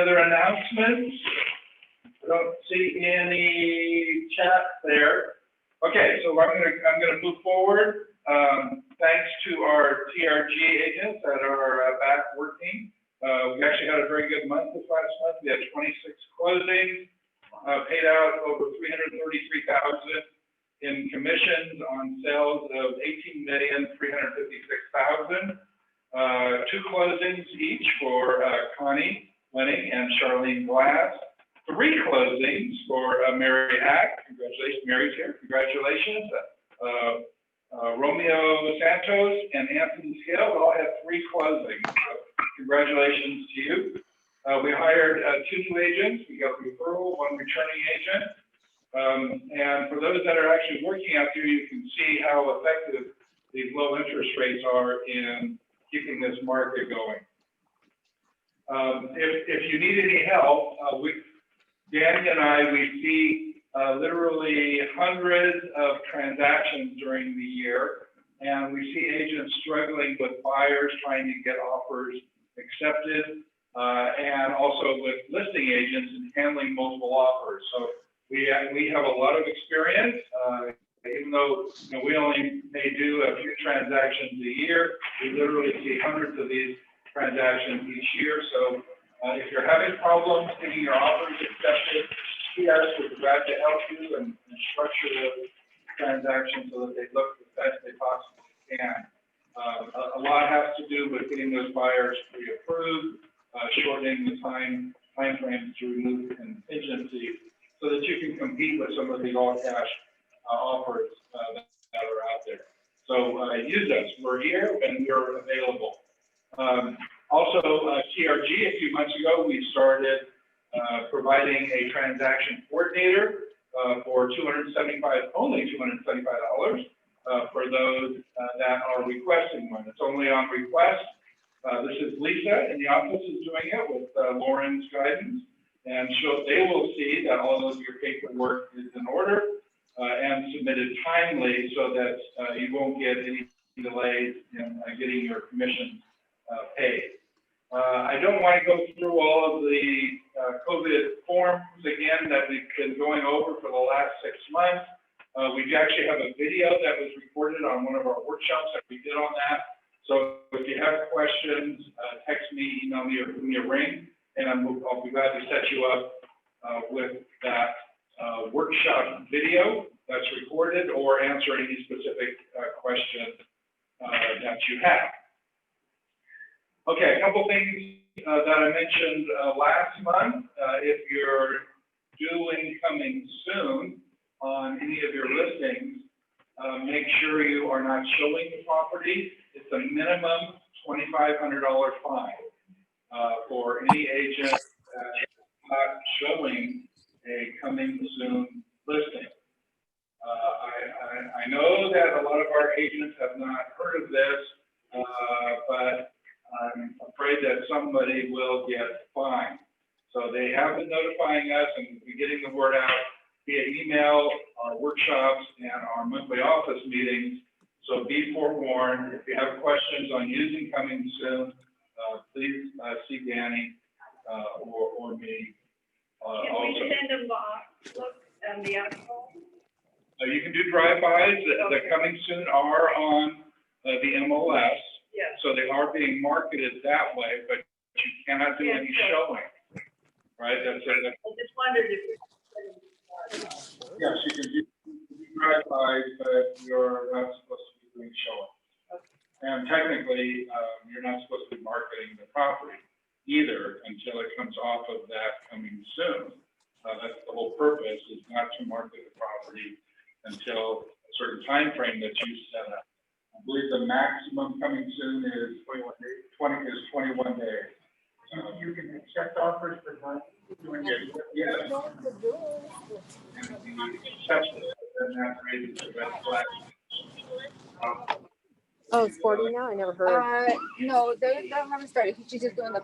Further announcements? I don't see any chat there. Okay, so I'm gonna move forward. Thanks to our TRG agents that are back working. We actually had a very good month this last month. We had 26 closings, paid out over $333,000 in commissions on sales of $18,356,000. 2 closings each for Connie Lenning and Charlene Glass. 3 closings for Mary Hack. Congratulations, Mary's here. Congratulations. Romeo Santos and Anthony Scale all had 3 closings. So congratulations to you. We hired 2 new agents. We got referral, 1 returning agent. And for those that are actually working out there, you can see how effective these low interest rates are in keeping this market going. If you need any help, Danny and I, we see literally hundreds of transactions during the year, and we see agents struggling with buyers trying to get offers accepted, and also with listing agents and handling multiple offers. So we have a lot of experience, even though we only may do a few transactions a year. We literally see hundreds of these transactions each year. So if you're having problems getting your offers accepted, TRS would be glad to help you and structure the transactions so that they look the best they possibly can. A lot has to do with getting those buyers pre-approved, shortening the time frames to remove contingency so that you can compete with some of the all-cash offers that are out there. So use us. We're here and we're available. Also, TRG, a few months ago, we started providing a transaction coordinator for only $275 for those that are requesting one. It's only on request. This is Lisa in the office is doing it with Lauren's guidance, and they will see that all of your paperwork is in order and submitted timely so that you won't get any delays in getting your commissions paid. I don't want to go through all of the COVID forms again that we've been going over for the last 6 months. We actually have a video that was recorded on one of our workshops that we did on that. So if you have questions, text me, email me, or give me a ring, and I'll be glad to set you up with that workshop video that's recorded or answer any specific questions that you have. Okay, a couple things that I mentioned last month. If you're due coming soon on any of your listings, make sure you are not showing the property. It's a minimum $2,500 fine for any agent that is not showing a coming soon listing. I know that a lot of our agents have not heard of this, but I'm afraid that somebody will get fined. So they have been notifying us and getting the word out via email, our workshops, and our monthly office meetings. So be forewarned. If you have questions on using coming soon, please see Danny or me. Can we send them look on the article? You can do drive-bys. The coming soon are on the MLS. Yes. So they are being marketed that way, but you cannot do any showing, right? That's it. I just wondered if Yes, you can do drive-bys, but you're not supposed to be doing showing. Okay. And technically, you're not supposed to be marketing the property either until it comes off of that coming soon. That's the whole purpose, is not to market the property until a certain time frame that you set up. I believe the maximum coming soon is 21 days. You can accept offers for not doing it. Yes. And if you accept it, then that raises the red flag. Oh, it's 40 now? I never heard. No, they haven't started. She's just doing the.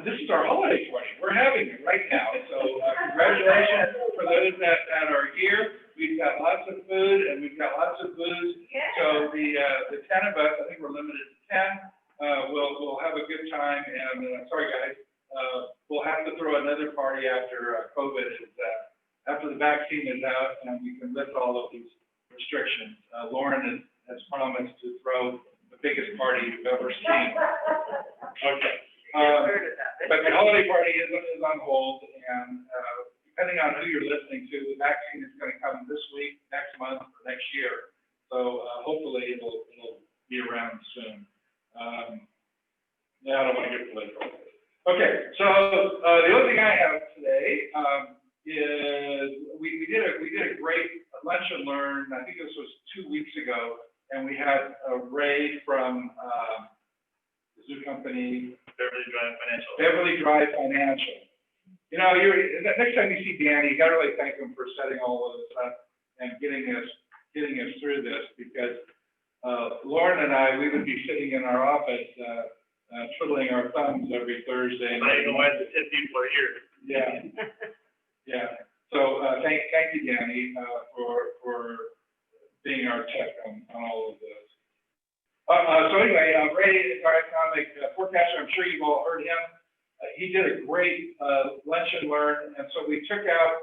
This is our holiday party. We're having it right now. So congratulations for those that are here. We've got lots of food and we've got lots of booze. Yeah. So the 10 of us, I think we're limited to 10. We'll have a good time, and sorry guys, we'll have to throw another party after COVID is after the vaccine is out, and we can lift all of these restrictions. Lauren has promised to throw the biggest party you've ever seen. Okay. But the holiday party is on hold, and depending on who you're listening to, the vaccine is going to come this week, next month, or next year. So hopefully it'll be around soon. Yeah, I don't want to get political. Okay, so the other thing I have today is we did a great lunch and learn. I think this was 2 weeks ago, and we had Ray from the zoo company, Beverly Drive Financial. You know, next time you see Danny, you got to really thank him for setting all of this up and getting us through this, because Lauren and I, we would be sitting in our office twiddling our thumbs every Thursday. I don't know why the 10 people are here. Yeah, yeah. So thank you, Danny, for being our tech on all of this. So anyway, Ray is our economic forecaster. I'm sure you've all heard him. He did a great lunch and learn, and so we took out.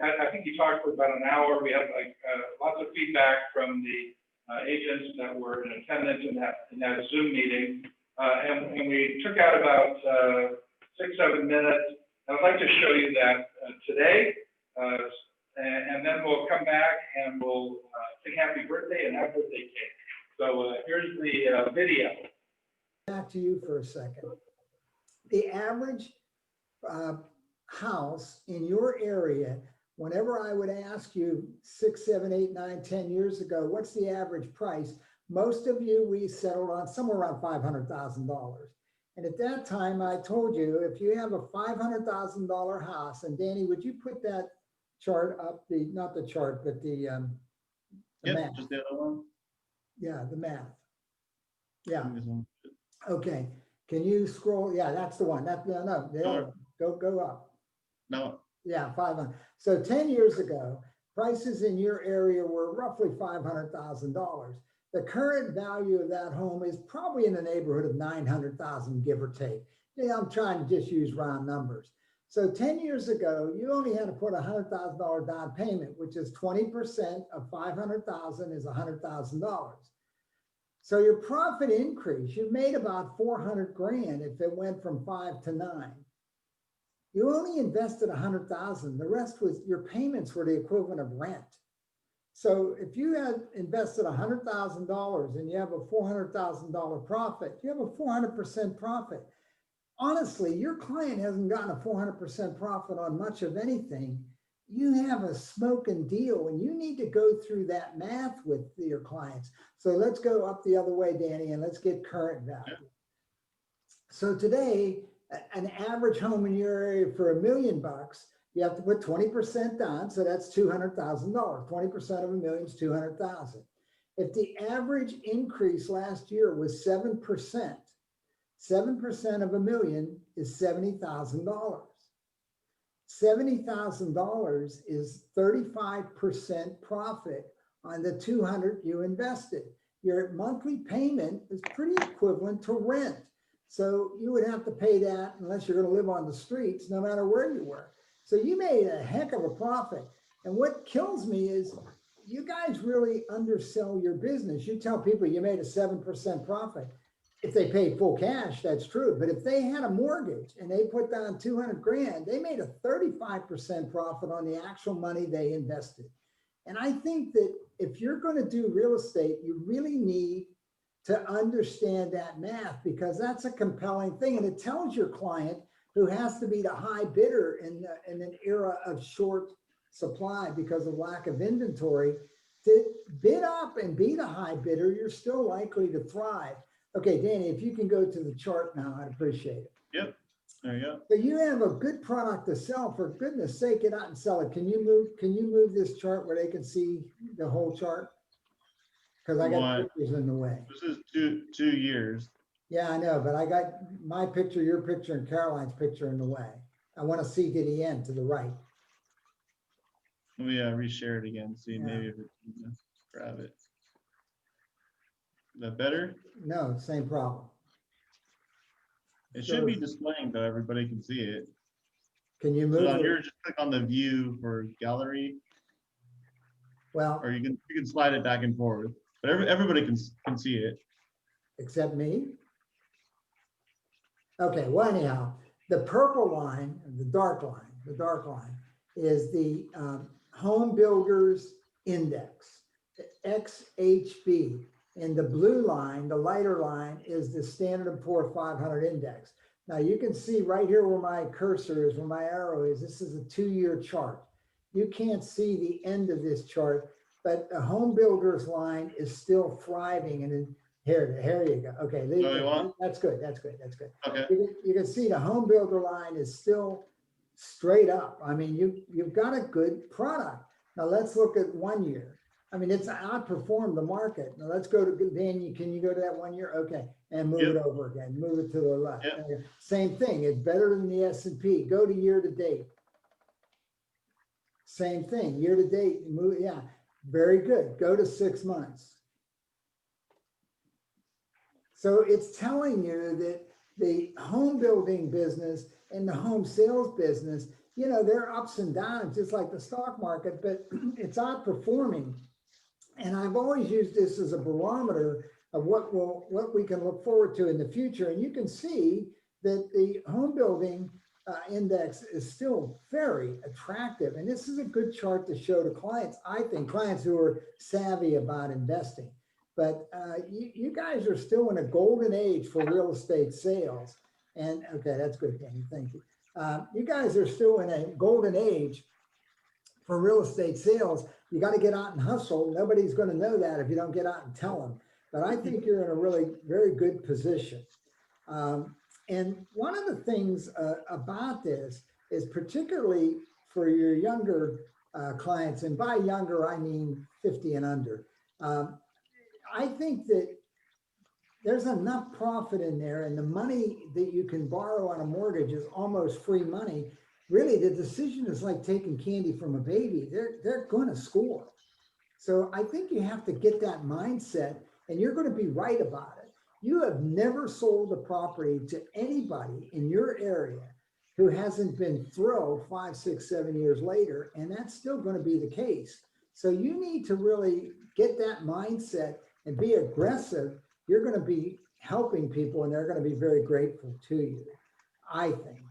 I think he talked for about an hour. We had lots of feedback from the agents that were in attendance in that Zoom meeting, and we took out about 6-7 minutes. I'd like to show you that today, and then we'll come back and we'll sing happy birthday and have birthday cake. So here's the video. Back to you for a second. The average house in your area, whenever I would ask you 6, 7, 8, 9, 10 years ago, what's the average price? Most of you, we settled on somewhere around $500,000. And at that time, I told you, if you have a $500,000 house, and Danny, would you put that chart up, not the chart, but the math? Just the other one. Yeah, the math. Yeah. Okay. Can you scroll? Yeah, that's the one. No, go up. No. Yeah, 500. So 10 years ago, prices in your area were roughly $500,000. The current value of that home is probably in the neighborhood of 900,000, give or take. Yeah, I'm trying to just use round numbers. So 10 years ago, you only had to put $100,000 down payment, which is 20% of 500,000 is $100,000. So your profit increase, you made about 400 grand if it went from 5 to 9. You only invested 100,000. The rest was your payments were the equivalent of rent. So if you had invested $100,000 and you have a $400,000 profit, you have a 400% profit. Honestly, your client hasn't gotten a 400% profit on much of anything. You have a smoking deal, and you need to go through that math with your clients. So let's go up the other way, Danny, and let's get current value. So today, an average home in your area for $1 million, you have to put 20% down. So that's $200,000. 20% of $1 million is 200,000. If the average increase last year was 7%, 7% of $1 million is $70,000. $70,000 is 35% profit on the 200 you invested. Your monthly payment is pretty equivalent to rent. So you would have to pay that unless you're going to live on the streets, no matter where you were. So you made a heck of a profit. And what kills me is you guys really undersell your business. You tell people you made a 7% profit. If they paid full cash, that's true. But if they had a mortgage and they put down 200 grand, they made a 35% profit on the actual money they invested. And I think that if you're going to do real estate, you really need to understand that math, because that's a compelling thing. And it tells your client, who has to be the high bidder in an era of short supply because of lack of inventory, to bid up and be the high bidder, you're still likely to thrive. Okay, Danny, if you can go to the chart now, I'd appreciate it. Yep, there you go. So you have a good product to sell. For goodness sake, get out and sell it. Can you move this chart where they can see the whole chart? Because I got pictures in the way. This is two years. Yeah, I know, but I got my picture, your picture, and Caroline's picture in the way. I want to see to the end, to the right. Let me reshare it again, see Yeah. maybe if it can grab it. Is that better? No, same problem. It should be displaying so everybody can see it. Can you So move on it? yours, just click on the view for gallery, Well, or you can slide it back and forth. But everybody can see it. except me? Okay, well anyhow, the purple line, the dark line is the Home Builders Index, the XHB. And the blue line, the lighter line, is the Standard & Poor's 500 Index. Now you can see right here where my cursor is, where my arrow is, this is a 2-year chart. You can't see the end of this chart, but the Home Builders line is still thriving. And then here you go. Okay, that's good. Okay. You can see the home builder line is still straight up. I mean, you've got a good product. Now let's look at 1 year. I mean, it's outperformed the market. Now let's go to, Dan, can you go to that 1 year? Okay, and move it over again, move it to the left. Yep. Same thing, it's better than the S&P. Go to year to date. Same thing, year to date, move, yeah, very good. Go to 6 months. So it's telling you that the home building business and the home sales business, you know, they're ups and downs, just like the stock market, but it's outperforming. And I've always used this as a barometer of what we can look forward to in the future. And you can see that the home building index is still very attractive. And this is a good chart to show to clients, I think, clients who are savvy about investing. But you guys are still in a golden age for real estate sales. And okay, that's good, Danny, thank you. You guys are still in a golden age for real estate sales. You got to get out and hustle. Nobody's going to know that if you don't get out and tell them. But I think you're in a really very good position. And one of the things about this is particularly for your younger clients, and by younger, I mean 50 and under. I think that there's enough profit in there, and the money that you can borrow on a mortgage is almost free money. Really, the decision is like taking candy from a baby. They're going to score. So I think you have to get that mindset, and you're going to be right about it. You have never sold a property to anybody in your area who hasn't been thrilled 5, 6, 7 years later, and that's still going to be the case. So you need to really get that mindset and be aggressive. You're going to be helping people, and they're going to be very grateful to you, I think.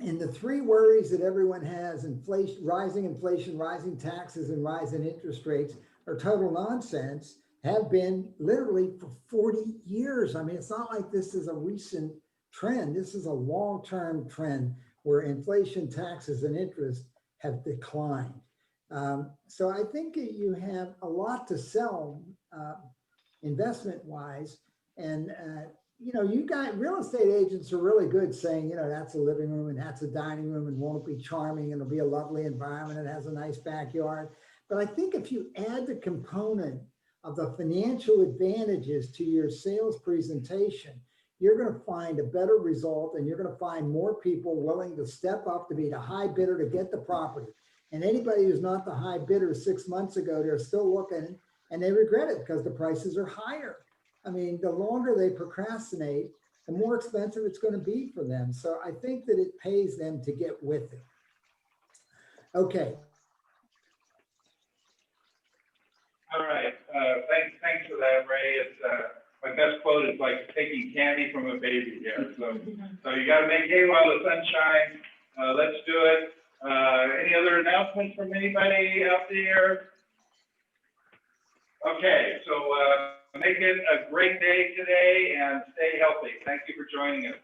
And the 3 worries that everyone has, inflation, rising taxes, and rising interest rates, are total nonsense, have been literally for 40 years. I mean, it's not like this is a recent trend. This is a long-term trend where inflation, taxes, and interest have declined. So I think you have a lot to sell investment-wise. And you know, you guys, real estate agents are really good saying, you know, that's a living room and that's a dining room, and won't it be charming, and it'll be a lovely environment, it has a nice backyard. But I think if you add the component of the financial advantages to your sales presentation, you're going to find a better result, and you're going to find more people willing to step up to be the high bidder to get the property. And anybody who's not the high bidder 6 months ago, they're still looking, and they regret it because the prices are higher. I mean, the longer they procrastinate, the more expensive it's going to be for them. So I think that it pays them to get with it. Okay. All right, thanks for that, Ray. It's, my best quote is like taking candy from a baby here. So you got to make hay while the sun shines. Let's do it. Any other announcements from anybody out there? Okay, so make it a great day today and stay healthy. Thank you for joining us.